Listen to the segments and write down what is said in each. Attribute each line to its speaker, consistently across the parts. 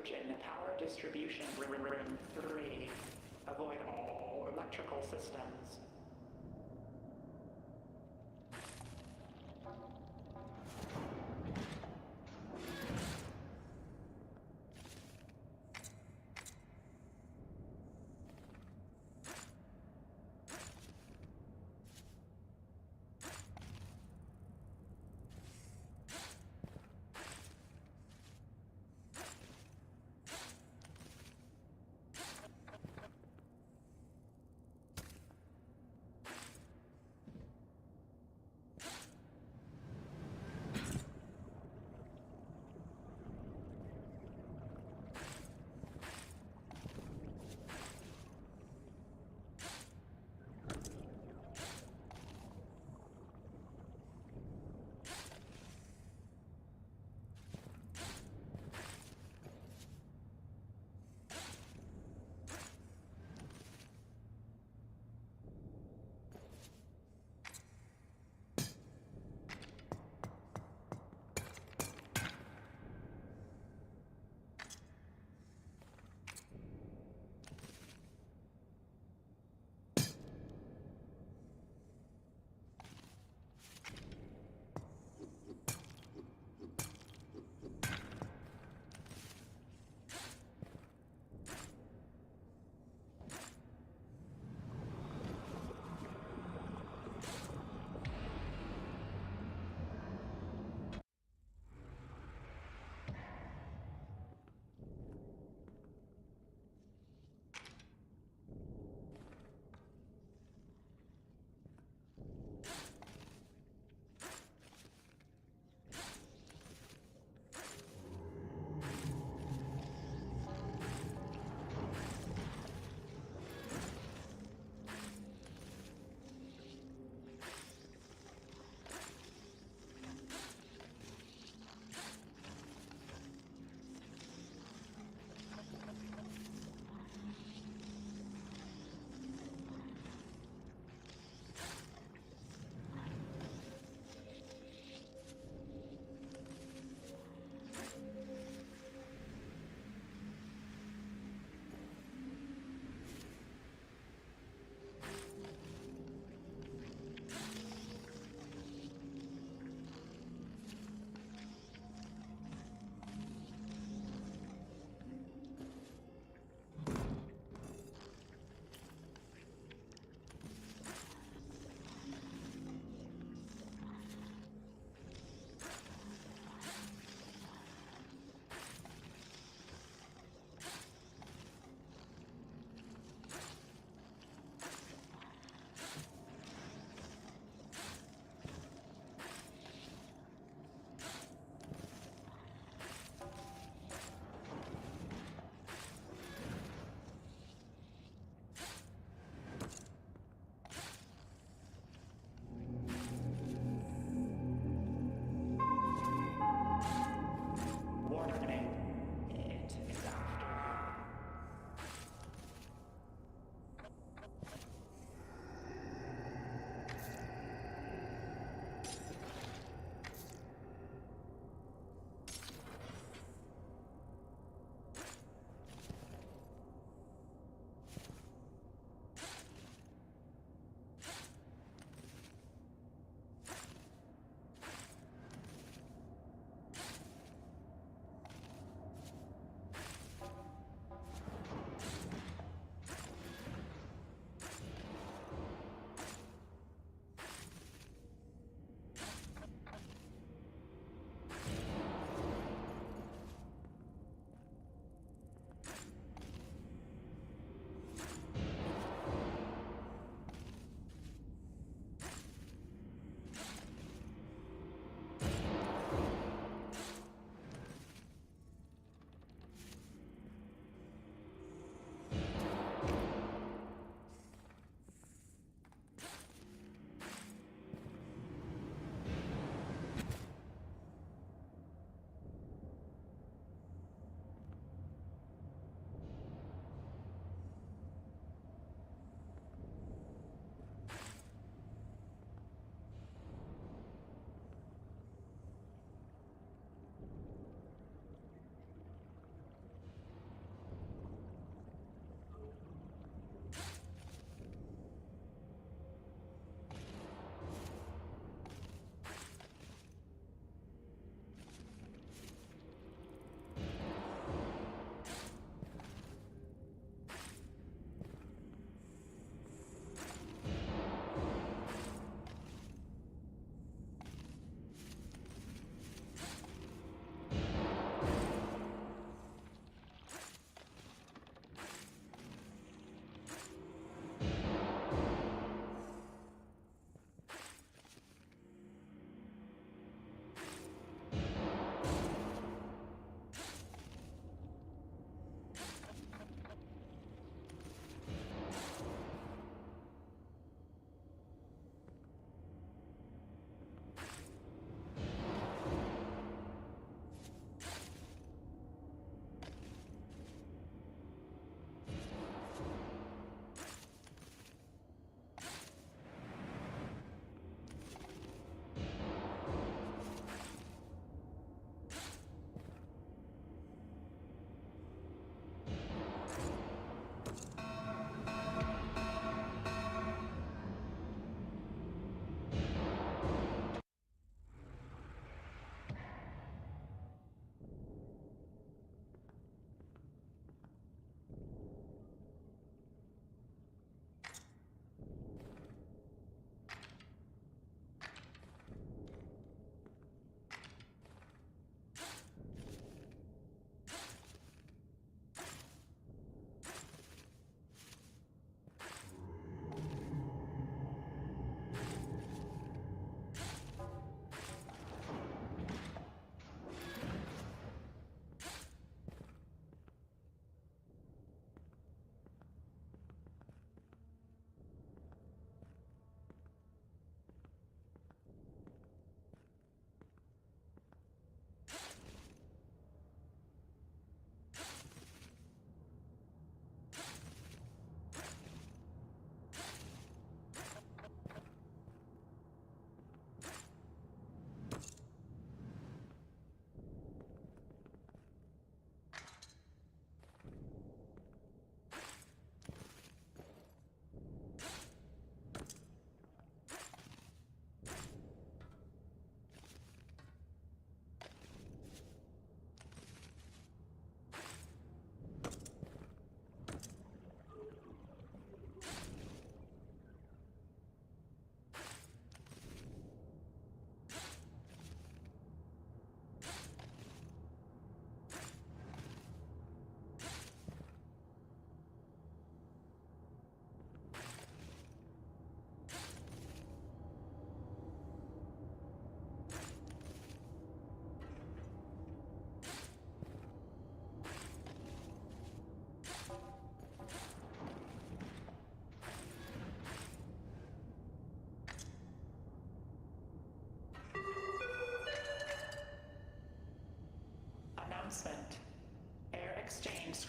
Speaker 1: hydrogen power distribution room 3. Avoid all electrical systems.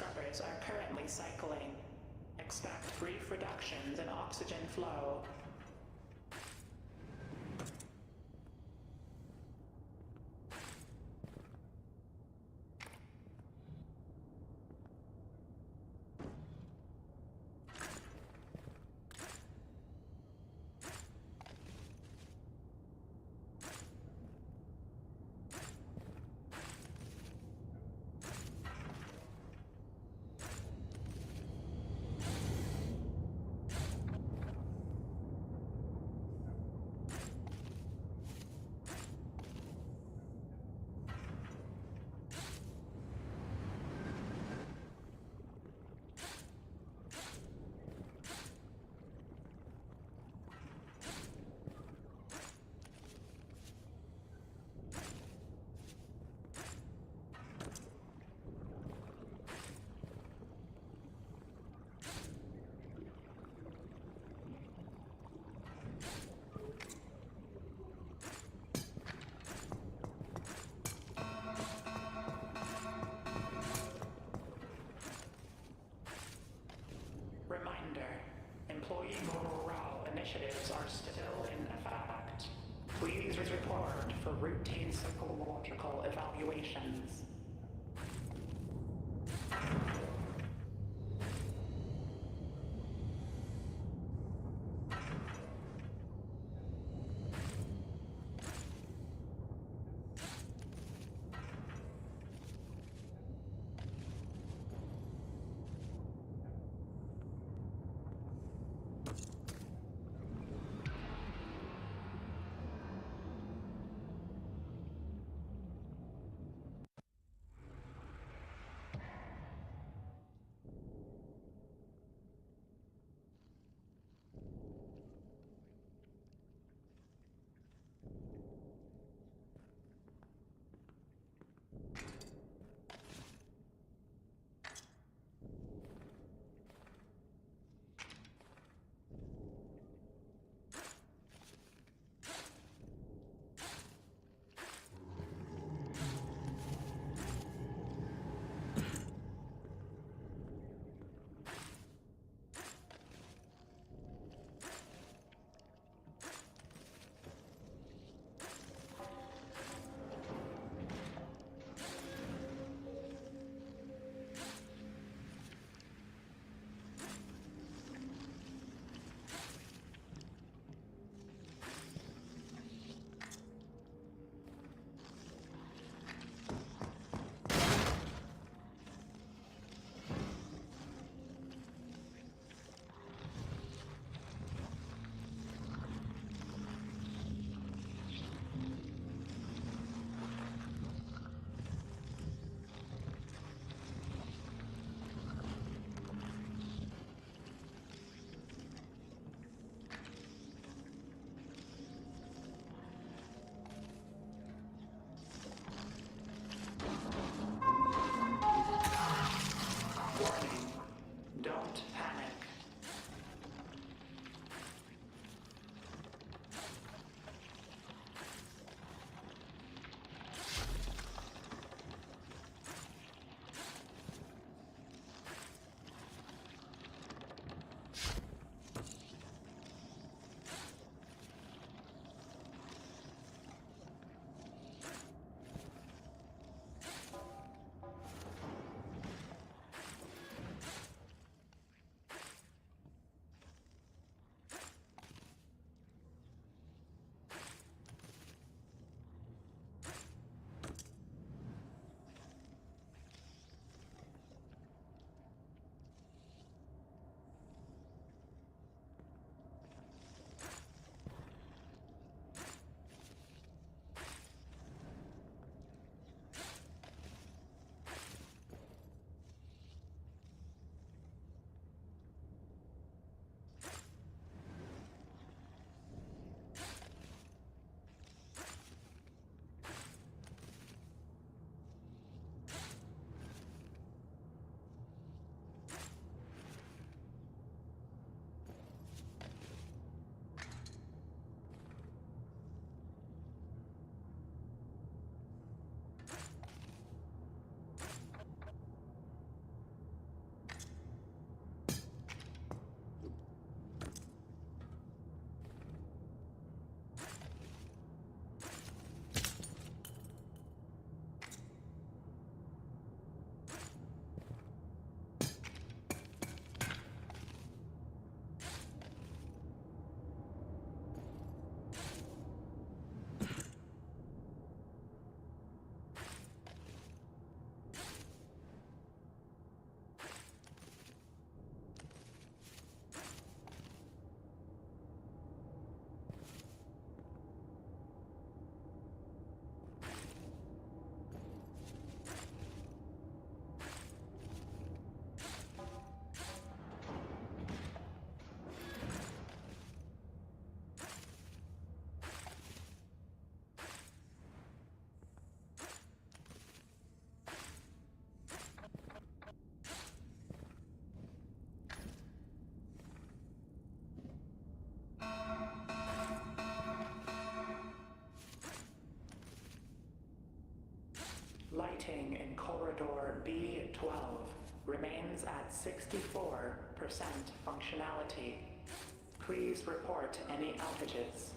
Speaker 1: scrubbers are currently cycling. Expect brief reductions in oxygen flow. Reminder, employee morale initiatives are still in effect. Please report for routine psychological evaluations. 12 remains at 64% functionality. Please report any outages.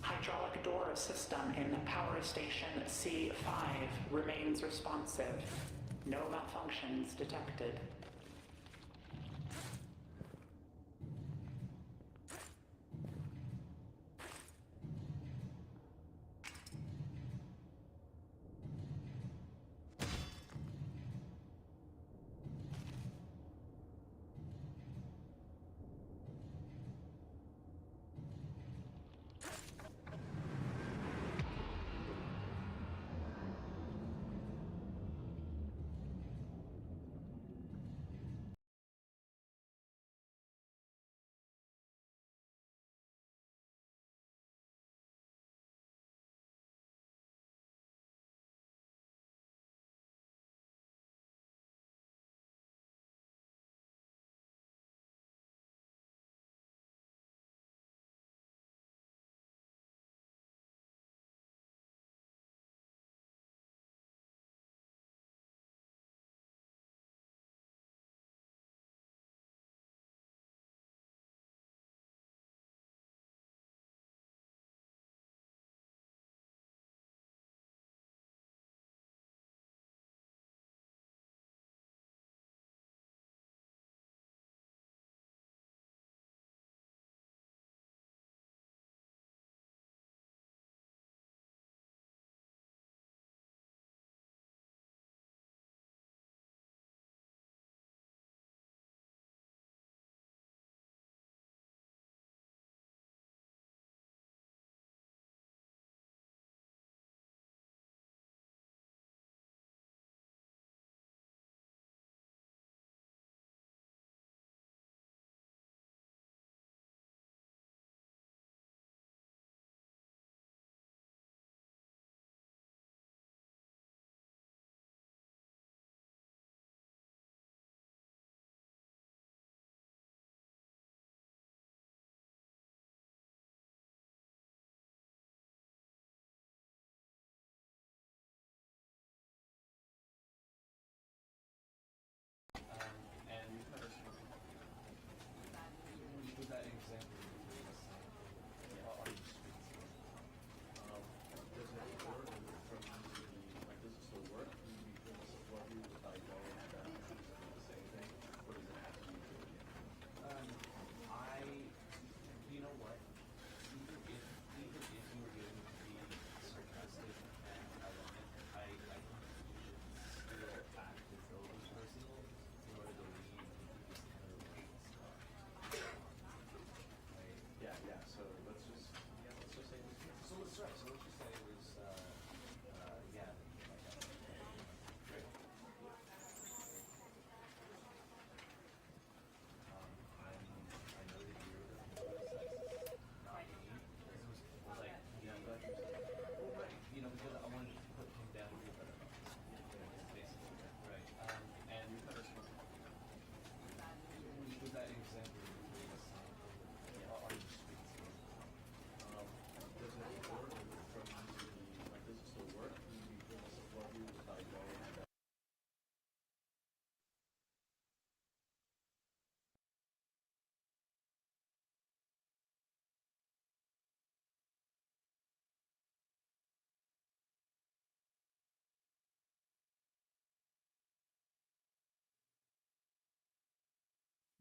Speaker 1: Hydraulic door system in power station C5 remains responsive. No malfunctions detected.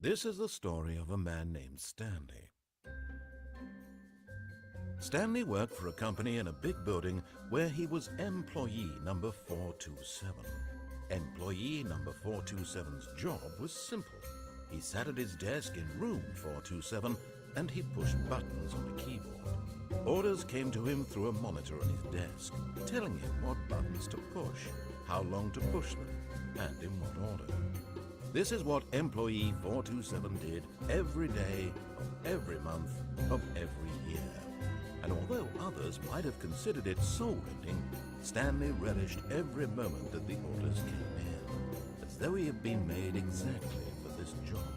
Speaker 2: This is the story of a man named Stanley. Stanley worked for a company in a big building where he was employee number 427. Employee number 427's job was simple. He sat at his desk in room 427 and he pushed buttons on a keyboard. Orders came to him through a monitor on his desk, telling him what buttons to push, how long to push them, and in what order. This is what employee 427 did every day of every month of every year. And although others might have considered it soul-rending, Stanley relished every moment that the orders came in, as though he had been made exactly for this job.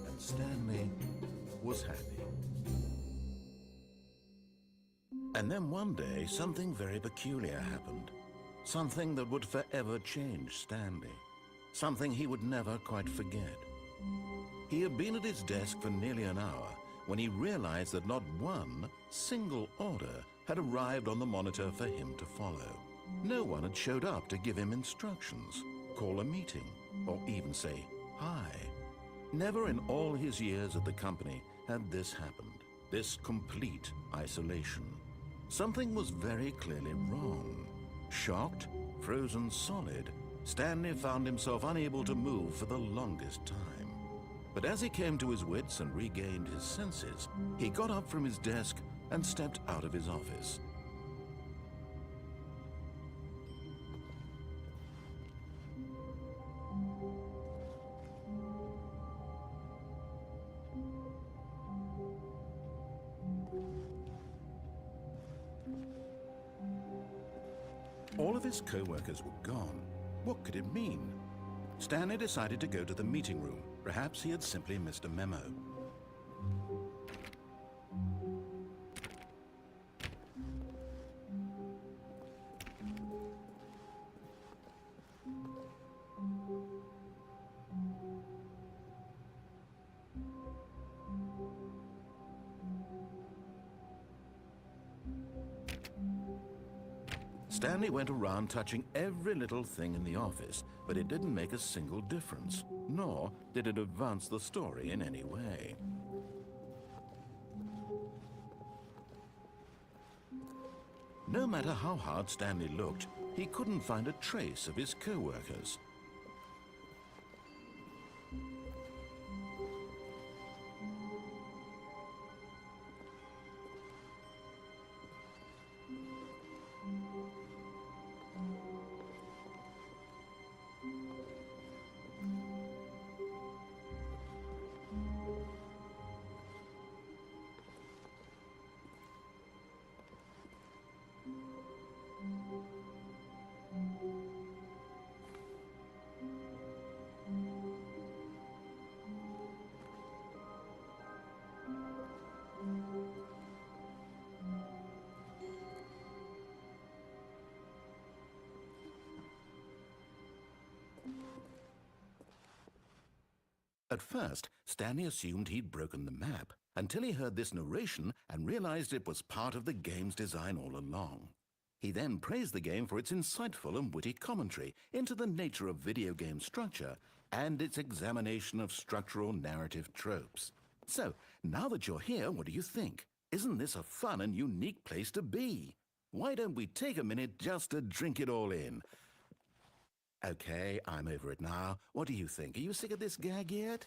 Speaker 2: And Stanley was happy. And then one day, something very peculiar happened. Something that would forever change Stanley. Something he would never quite forget. He had been at his desk for nearly an hour when he realized that not one single order had arrived on the monitor for him to follow. No one had showed up to give him instructions, call a meeting, or even say hi. Never in all his years at the company had this happened, this complete isolation. Something was very clearly wrong. Shocked, frozen solid, Stanley found himself unable to move for the longest time. But as he came to his wits and regained his senses, he got up from his desk and stepped out of his office. All of his co-workers were gone. What could it mean? Stanley decided to go to the meeting room. Perhaps he had simply missed a memo. Stanley went around touching every little thing in the office, but it didn't make a single difference, nor did it advance the story in any way. No matter how hard Stanley looked, he couldn't find a trace of his co-workers. At first, Stanley assumed he'd broken the map, until he heard this narration and realized it was part of the game's design all along. He then praised the game for its insightful and witty commentary into the nature of video game structure and its examination of structural narrative tropes. So, now that you're here, what do you think? Isn't this a fun and unique place to be? Why don't we take a minute just to drink it all in? Okay, I'm over it now. What do you think? Are you sick of this gag yet?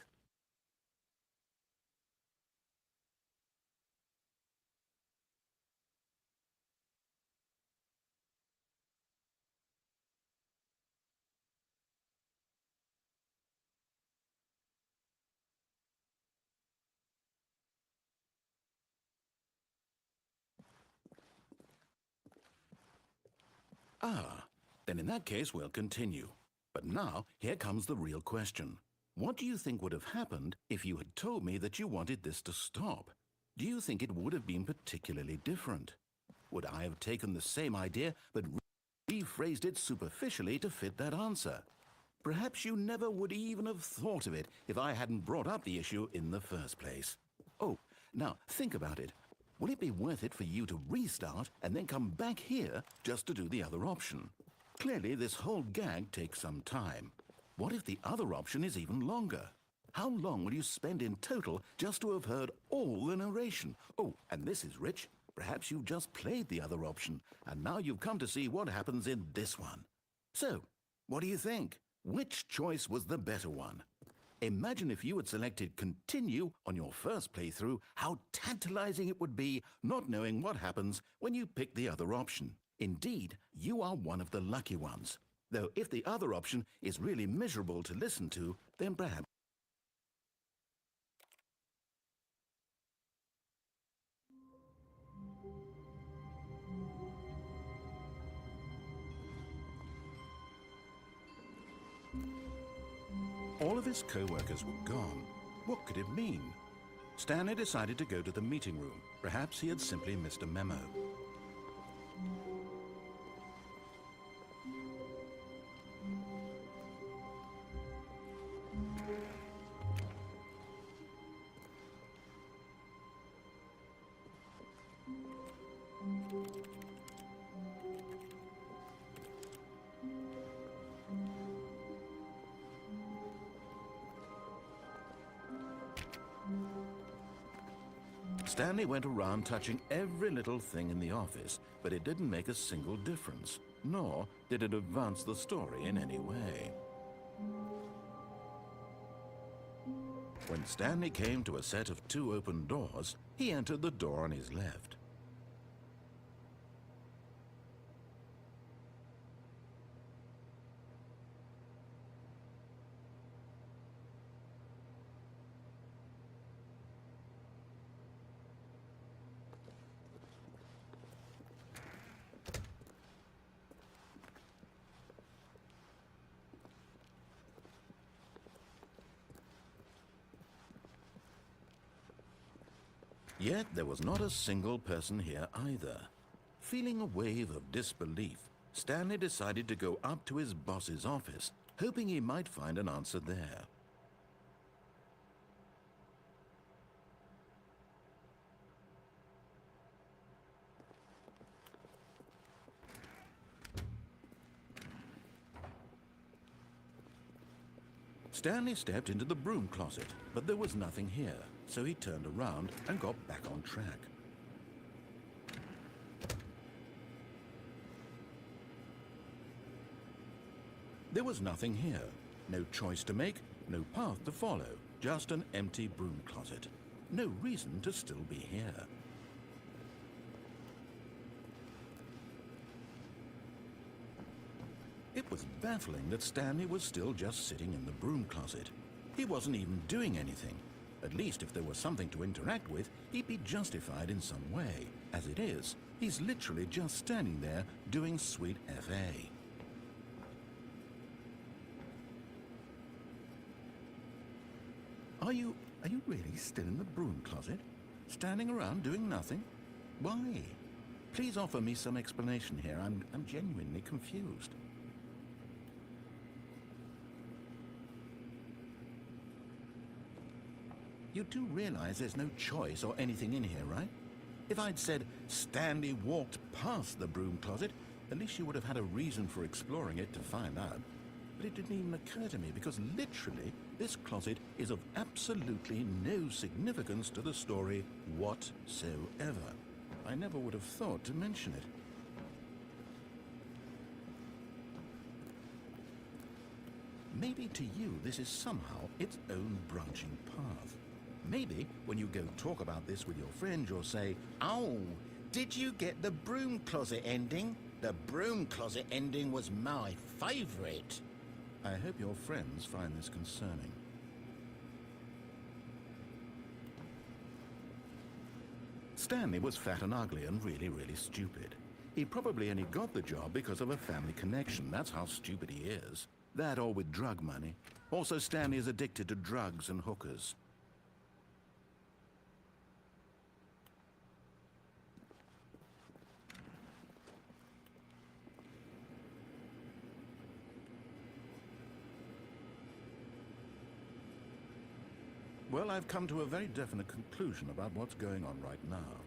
Speaker 2: Then in that case, we'll continue. But now, here comes the real question. What do you think would have happened if you had told me that you wanted this to stop? Do you think it would have been particularly different? Would I have taken the same idea but rephrased it superficially to fit that answer? Perhaps you never would even have thought of it if I hadn't brought up the issue in the first place. Oh, now think about it. Will it be worth it for you to restart and then come back here just to do the other option? Clearly, this whole gag takes some time. What if the other option is even longer? How long will you spend in total just to have heard all the narration? Oh, and this is Rich. Perhaps you've just played the other option, and now you've come to see what happens in this one. So, what do you think? Which choice was the better one? Imagine if you had selected Continue on your first playthrough, how tantalizing it would be not knowing what happens when you pick the other option. Indeed, you are one of the lucky ones. Though if the other option is really miserable to listen to, then perhaps... All of his co-workers were gone. What could it mean? Stanley decided to go to the meeting room. Perhaps he had simply missed a memo. Stanley went around touching every little thing in the office, but it didn't make a single difference, nor did it advance the story in any way. When Stanley came to a set of 2 open doors, he entered the door on his left. Yet there was not a single person here either. Feeling a wave of disbelief, Stanley decided to go up to his boss's office, hoping he might find an answer there. Stanley stepped into the broom closet, but there was nothing here, so he turned around and got back on track. There was nothing here. No choice to make, no path to follow, just an empty broom closet. No reason to still be here. It was baffling that Stanley was still just sitting in the broom closet. He wasn't even doing anything. At least if there was something to interact with, he'd be justified in some way. As it is, he's literally just standing there doing sweet FA. Are you really still in the broom closet? Standing around doing nothing? Why? Please offer me some explanation here. I'm genuinely confused. You do realize there's no choice or anything in here, right? If I'd said Stanley walked past the broom closet, at least you would have had a reason for exploring it to find out. But it didn't even occur to me because literally this closet is of absolutely no significance to the story whatsoever. I never would have thought to mention it. Maybe to you this is somehow its own branching path. Maybe when you go talk about this with your friend, you'll say, "Oh, did you get the broom closet ending? The broom closet ending was my favorite." I hope your friends find this concerning. Stanley was fat and ugly and really, really stupid. He probably only got the job because of a family connection. That's how stupid he is. That or with drug money. Also, Stanley is addicted to drugs and hookers. Well, I've come to a very definite conclusion about what's going on right now.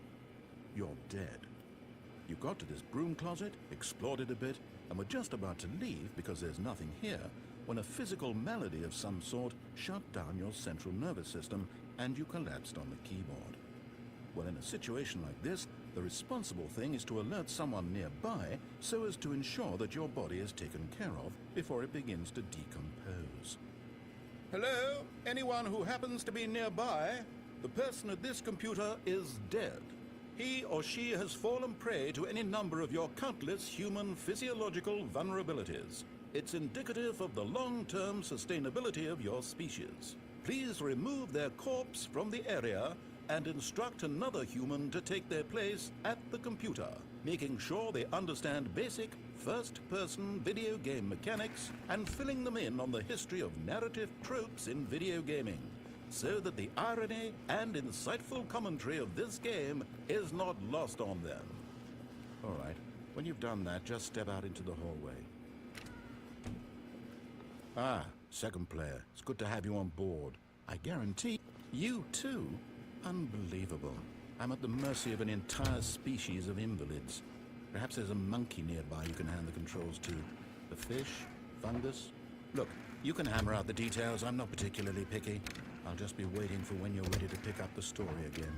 Speaker 2: You're dead. You got to this broom closet, explored it a bit, and were just about to leave because there's nothing here, when a physical malady of some sort shut down your central nervous system and you collapsed on the keyboard. Well, in a situation like this, the responsible thing is to alert someone nearby so as to ensure that your body is taken care of before it begins to decompose. Hello? Anyone who happens to be nearby? The person at this computer is dead. He or she has fallen prey to any number of your countless human physiological vulnerabilities. It's indicative of the long-term sustainability of your species. Please remove their corpse from the area and instruct another human to take their place at the computer, making sure they understand basic first-person video game mechanics and filling them in on the history of narrative tropes in video gaming, so that the irony and insightful commentary of this game is not lost on them. All right, when you've done that, just step out into the hallway. Ah, second player, it's good to have you on board. I guarantee you too. Unbelievable. I'm at the mercy of an entire species of invalids. Perhaps there's a monkey nearby you can hand the controls to. A fish? Fungus? Look, you can hammer out the details. I'm not particularly picky. I'll just be waiting for when you're ready to pick up the story again.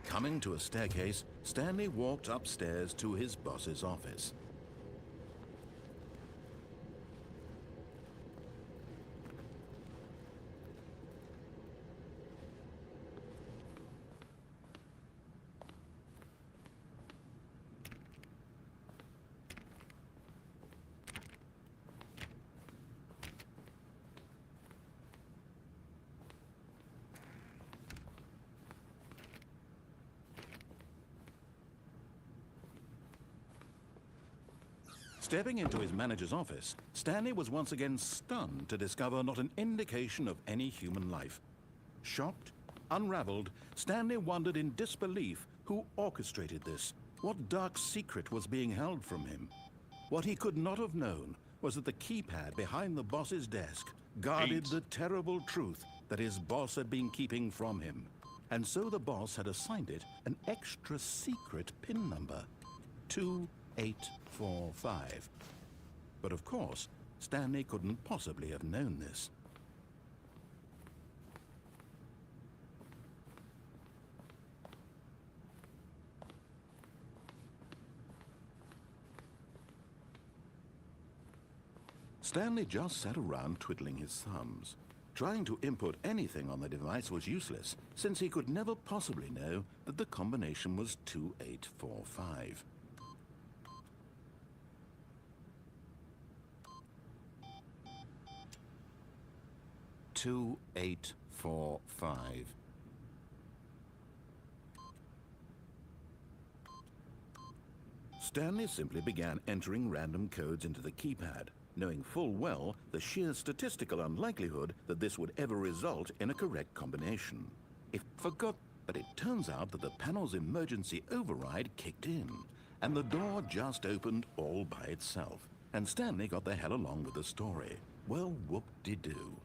Speaker 2: Coming to a staircase, Stanley walked upstairs to his boss's office. Stepping into his manager's office, Stanley was once again stunned to discover not an indication of any human life. Shocked, unraveled, Stanley wondered in disbelief who orchestrated this. What dark secret was being held from him? What he could not have known was that the keypad behind the boss's desk guarded the terrible truth that his boss had been keeping from him. And so the boss had assigned it an extra secret PIN number, 2845. But of course, Stanley couldn't possibly have known this. Stanley just sat around twiddling his thumbs. Trying to input anything on the device was useless, since he could never possibly know that the combination was 2845. Stanley simply began entering random codes into the keypad, knowing full well the sheer statistical unlikelihood that this would ever result in a correct combination. But it turns out that the panel's emergency override kicked in, and the door just opened all by itself, and Stanley got the hell along with the story. Well, whoop-de-doo.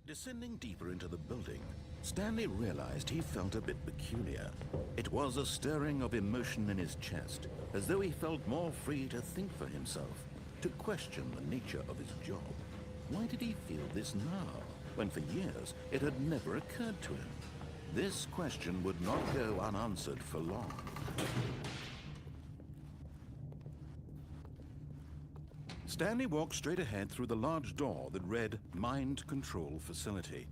Speaker 2: Descending deeper into the building, Stanley realized he felt a bit peculiar. It was a stirring of emotion in his chest, as though he felt more free to think for himself, to question the nature of his job. Why did he feel this now, when for years it had never occurred to him? This question would not go unanswered for long. Stanley walked straight ahead through the large door that read Mind Control Facility.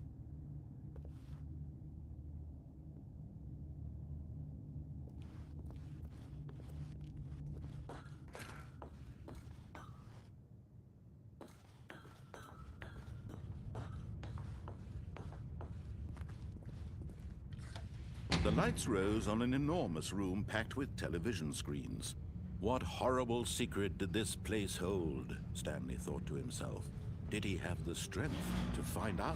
Speaker 2: The lights rose on an enormous room packed with television screens. What horrible secret did this place hold? Stanley thought to himself. Did he have the strength to find out?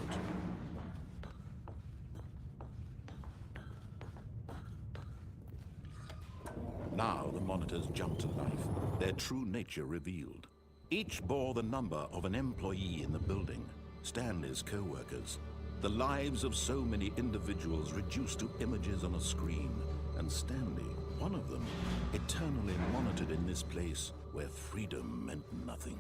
Speaker 2: Now the monitors jumped to life, their true nature revealed. Each bore the number of an employee in the building, Stanley's co-workers. The lives of so many individuals reduced to images on a screen, and Stanley, one of them, eternally monitored in this place where freedom meant nothing.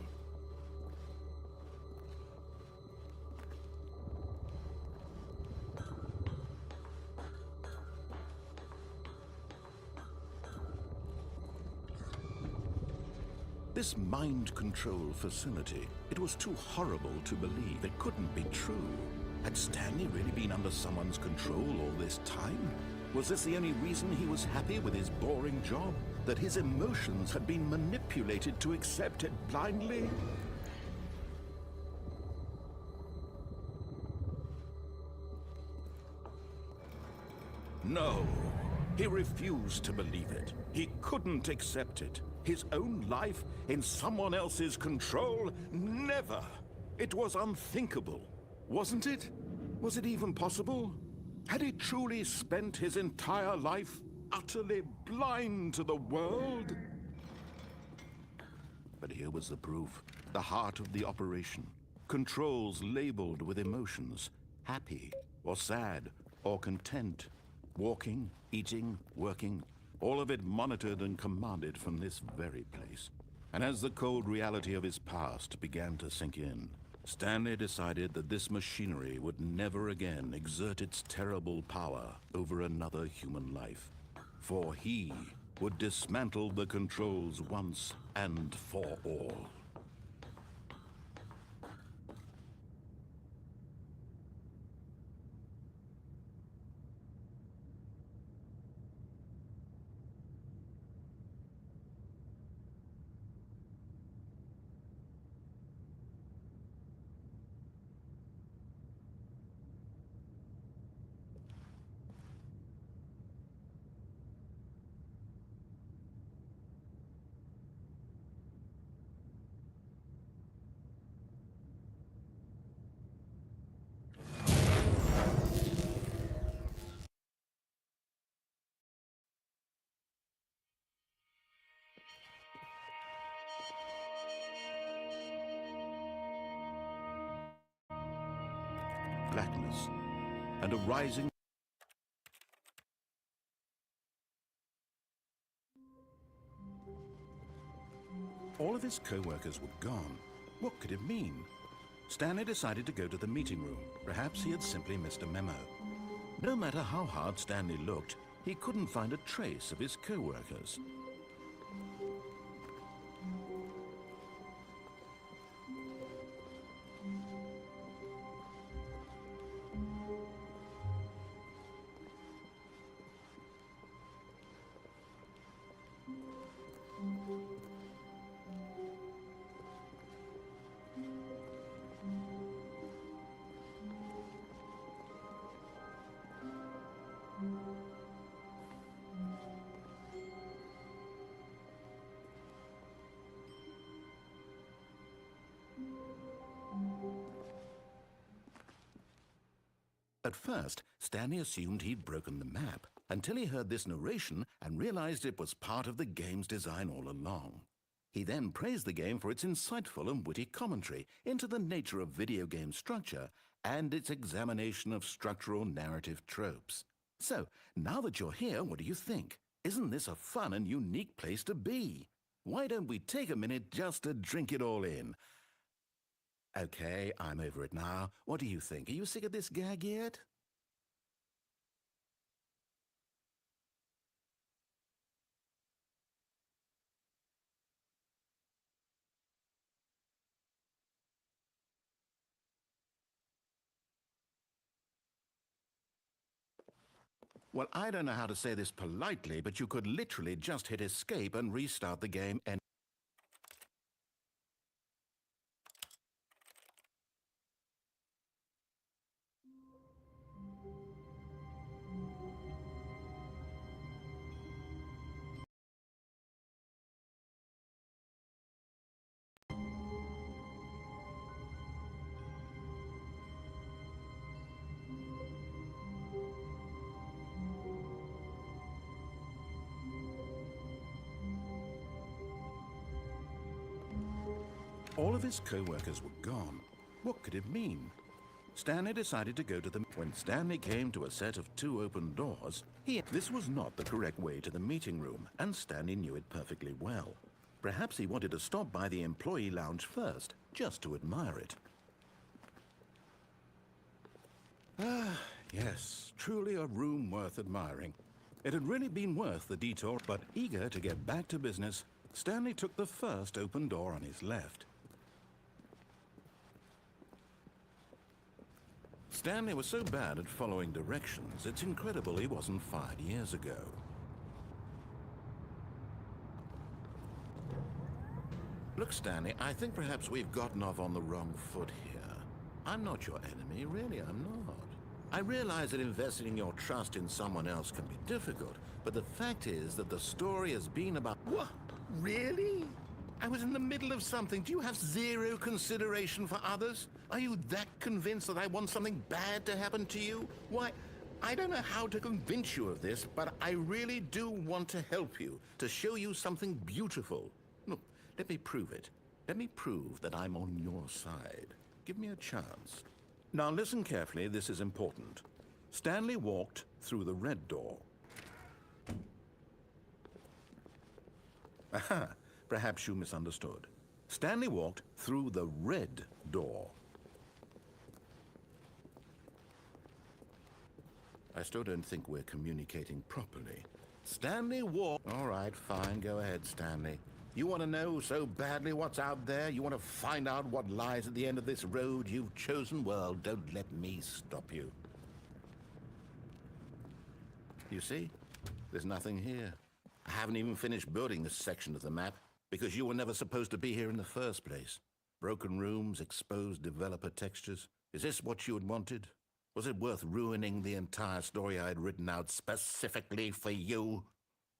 Speaker 2: This mind control facility, it was too horrible to believe. It couldn't be true. Had Stanley really been under someone's control all this time? Was this the only reason he was happy with his boring job? That his emotions had been manipulated to accept it blindly? No, he refused to believe it. He couldn't accept it. His own life in someone else's control? Never! It was unthinkable, wasn't it? Was it even possible? Had he truly spent his entire life utterly blind to the world? But here was the proof, the heart of the operation. Controls labeled with emotions, happy or sad or content. Walking, eating, working, all of it monitored and commanded from this very place. And as the cold reality of his past began to sink in, Stanley decided that this machinery would never again exert its terrible power over another human life. For he would dismantle the controls once and for all. Blackness and a rising. All of his co-workers were gone. What could it mean? Stanley decided to go to the meeting room. Perhaps he had simply missed a memo. No matter how hard Stanley looked, he couldn't find a trace of his co-workers. At first, Stanley assumed he'd broken the map, until he heard this narration and realized it was part of the game's design all along. He then praised the game for its insightful and witty commentary into the nature of video game structure and its examination of structural narrative tropes. So, now that you're here, what do you think? Isn't this a fun and unique place to be? Why don't we take a minute just to drink it all in? Okay, I'm over it now. What do you think? Are you sick of this gag yet? Well, I don't know how to say this politely, but you could literally just hit escape and restart the game and... All of his co-workers were gone. What could it mean? Stanley decided to go to them. When Stanley came to a set of 2 open doors, this was not the correct way to the meeting room, and Stanley knew it perfectly well. Perhaps he wanted to stop by the employee lounge first, just to admire it. Ah, yes, truly a room worth admiring. It had really been worth the detour, but eager to get back to business, Stanley took the first open door on his left. Stanley was so bad at following directions, it's incredible he wasn't fired years ago. Look, Stanley, I think perhaps we've gotten off on the wrong foot here. I'm not your enemy, really, I'm not. I realize that investing your trust in someone else can be difficult, but the fact is that the story has been about... What? Really? I was in the middle of something. Do you have zero consideration for others? Are you that convinced that I want something bad to happen to you? Why, I don't know how to convince you of this, but I really do want to help you, to show you something beautiful. Look, let me prove it. Let me prove that I'm on your side. Give me a chance. Now listen carefully, this is important. Stanley walked through the red door. Aha, perhaps you misunderstood. Stanley walked through the red door. I still don't think we're communicating properly. Stanley walked... All right, fine, go ahead, Stanley. You want to know so badly what's out there? You want to find out what lies at the end of this road you've chosen? Well, don't let me stop you. You see? There's nothing here. I haven't even finished building this section of the map because you were never supposed to be here in the first place. Broken rooms, exposed developer textures. Is this what you had wanted? Was it worth ruining the entire story I had written out specifically for you?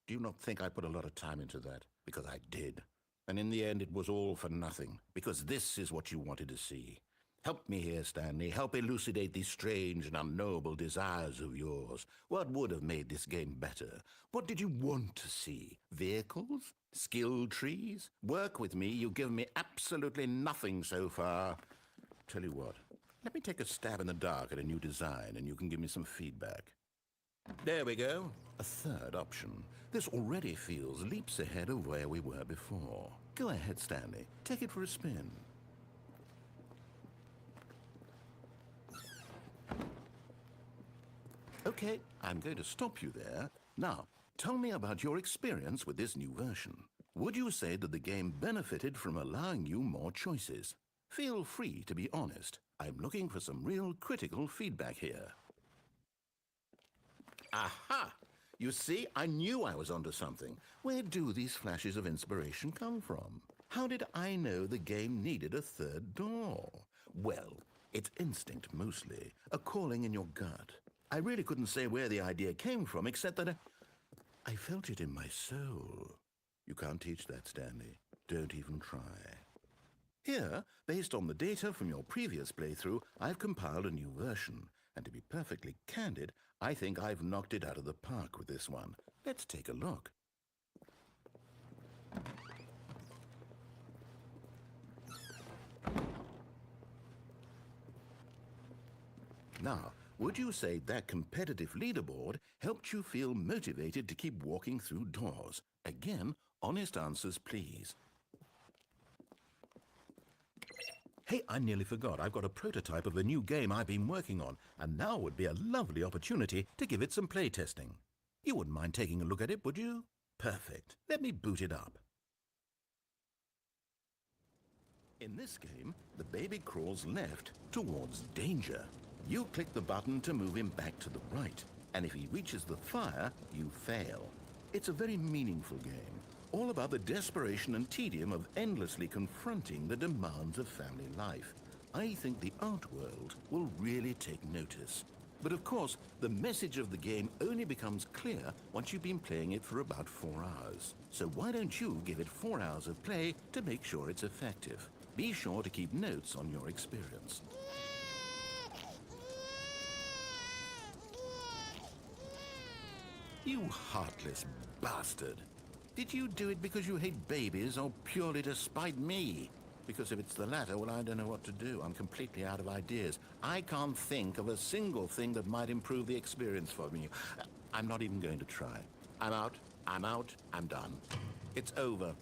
Speaker 2: Do you not think I put a lot of time into that? Because I did. And in the end, it was all for nothing. Because this is what you wanted to see. Help me here, Stanley. Help elucidate these strange and unknowable desires of yours. What would have made this game better? What did you want to see? Vehicles? Skill trees? Work with me. You've given me absolutely nothing so far. Tell you what. Let me take a stab in the dark at a new design, and you can give me some feedback. There we go. A third option. This already feels leaps ahead of where we were before. Go ahead, Stanley. Take it for a spin. Okay, I'm going to stop you there. Now, tell me about your experience with this new version. Would you say that the game benefited from allowing you more choices? Feel free to be honest. I'm looking for some real critical feedback here. Aha! You see, I knew I was onto something. Where do these flashes of inspiration come from? How did I know the game needed a third door? Well, it's instinct mostly, a calling in your gut. I really couldn't say where the idea came from, except that I felt it in my soul. You can't teach that, Stanley. Don't even try. Here, based on the data from your previous playthrough, I've compiled a new version. And to be perfectly candid, I think I've knocked it out of the park with this one. Let's take a look. Now, would you say that competitive leaderboard helped you feel motivated to keep walking through doors? Again, honest answers, please. Hey, I nearly forgot. I've got a prototype of a new game I've been working on, and now would be a lovely opportunity to give it some playtesting. You wouldn't mind taking a look at it, would you? Perfect. Let me boot it up. In this game, the baby crawls left towards danger. You click the button to move him back to the right, and if he reaches the fire, you fail. It's a very meaningful game, all about the desperation and tedium of endlessly confronting the demands of family life. I think the art world will really take notice. But of course, the message of the game only becomes clear once you've been playing it for about 4 hours. So why don't you give it 4 hours of play to make sure it's effective? Be sure to keep notes on your experience. You heartless bastard. Did you do it because you hate babies or purely to spite me? Because if it's the latter, well, I don't know what to do. I'm completely out of ideas. I can't think of a single thing that might improve the experience for me. I'm not even going to try. I'm out. I'm out. I'm done. It's over.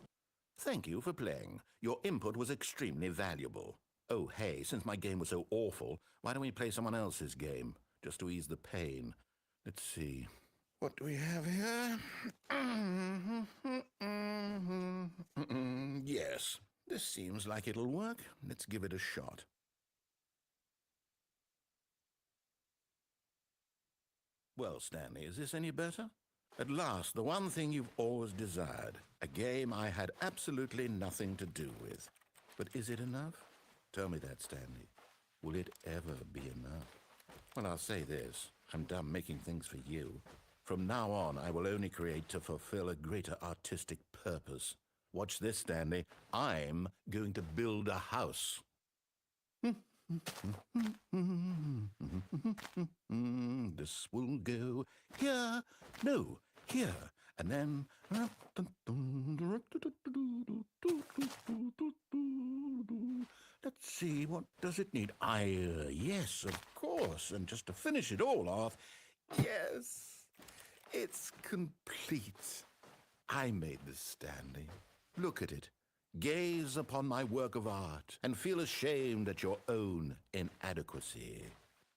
Speaker 2: Thank you for playing. Your input was extremely valuable. Oh, hey, since my game was so awful, why don't we play someone else's game, just to ease the pain? Let's see. What do we have here? Yes, this seems like it'll work. Let's give it a shot. Well, Stanley, is this any better? At last, the one thing you've always desired. A game I had absolutely nothing to do with. But is it enough? Tell me that, Stanley. Will it ever be enough? Well, I'll say this. I'm done making things for you. From now on, I will only create to fulfill a greater artistic purpose. Watch this, Stanley. I'm going to build a house. This will go here, no, here, and then... Let's see, what does it need? Yes, of course, and just to finish it all off, yes, it's complete. I made this, Stanley. Look at it. Gaze upon my work of art and feel ashamed at your own inadequacy.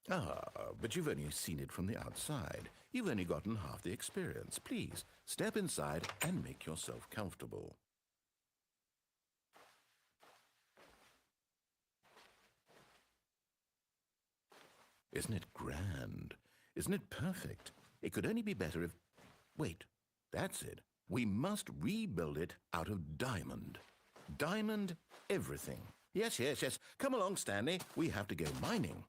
Speaker 2: Ah, but you've only seen it from the outside. You've only gotten half the experience. Please, step inside and make yourself comfortable. Isn't it grand? Isn't it perfect? It could only be better if... Wait, that's it. We must rebuild it out of diamond. Diamond everything. Yes, yes, yes. Come along, Stanley. We have to go mining.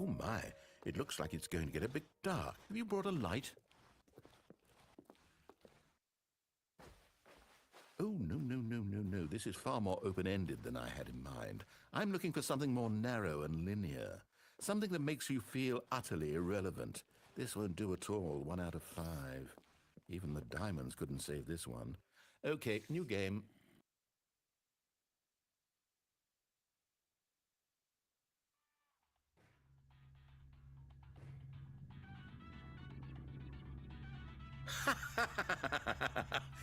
Speaker 2: Oh my, it looks like it's going to get a bit dark. Have you brought a light? Oh, no, no, no, no, no. This is far more open-ended than I had in mind. I'm looking for something more narrow and linear. Something that makes you feel utterly irrelevant. This won't do at all. 1 out of 5. Even the diamonds couldn't save this one. Okay, new game.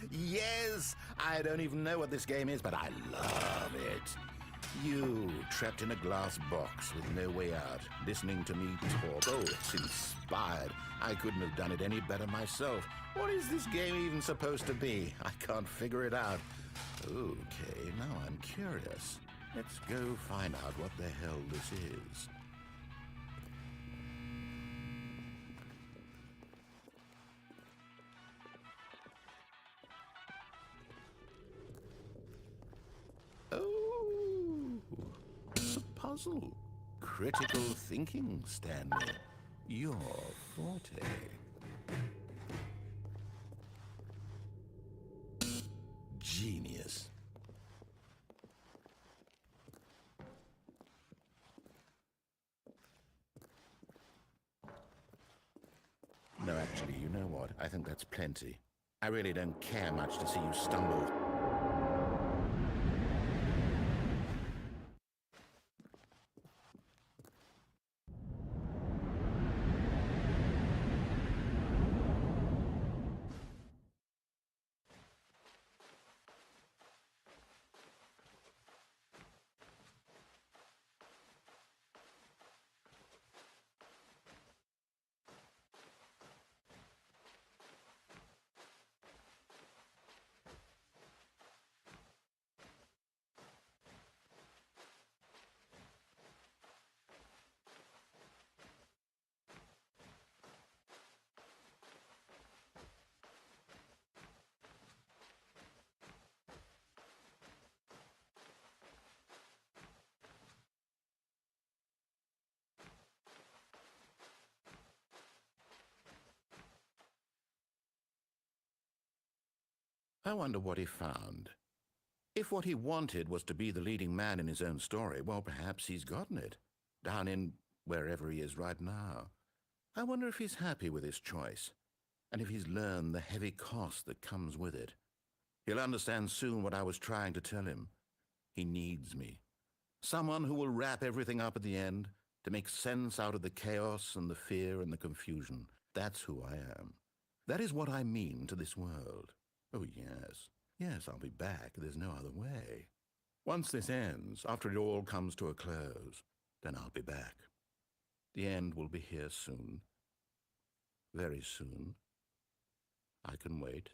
Speaker 2: Yes! I don't even know what this game is, but I love it. You, trapped in a glass box with no way out, listening to me talk. Oh, it's inspired. I couldn't have done it any better myself. What is this game even supposed to be? I can't figure it out. Okay, now I'm curious. Let's go find out what the hell this is. Oh, it's a puzzle. Critical thinking, Stanley. Your forte. Genius. No, actually, you know what? I think that's plenty. I really don't care much to see you stumble. I wonder what he found. If what he wanted was to be the leading man in his own story, well, perhaps he's gotten it, down in wherever he is right now. I wonder if he's happy with his choice, and if he's learned the heavy cost that comes with it. He'll understand soon what I was trying to tell him. He needs me. Someone who will wrap everything up at the end, to make sense out of the chaos and the fear and the confusion. That's who I am. That is what I mean to this world. Oh, yes. Yes, I'll be back. There's no other way. Once this ends, after it all comes to a close, then I'll be back. The end will be here soon. Very soon. I can wait.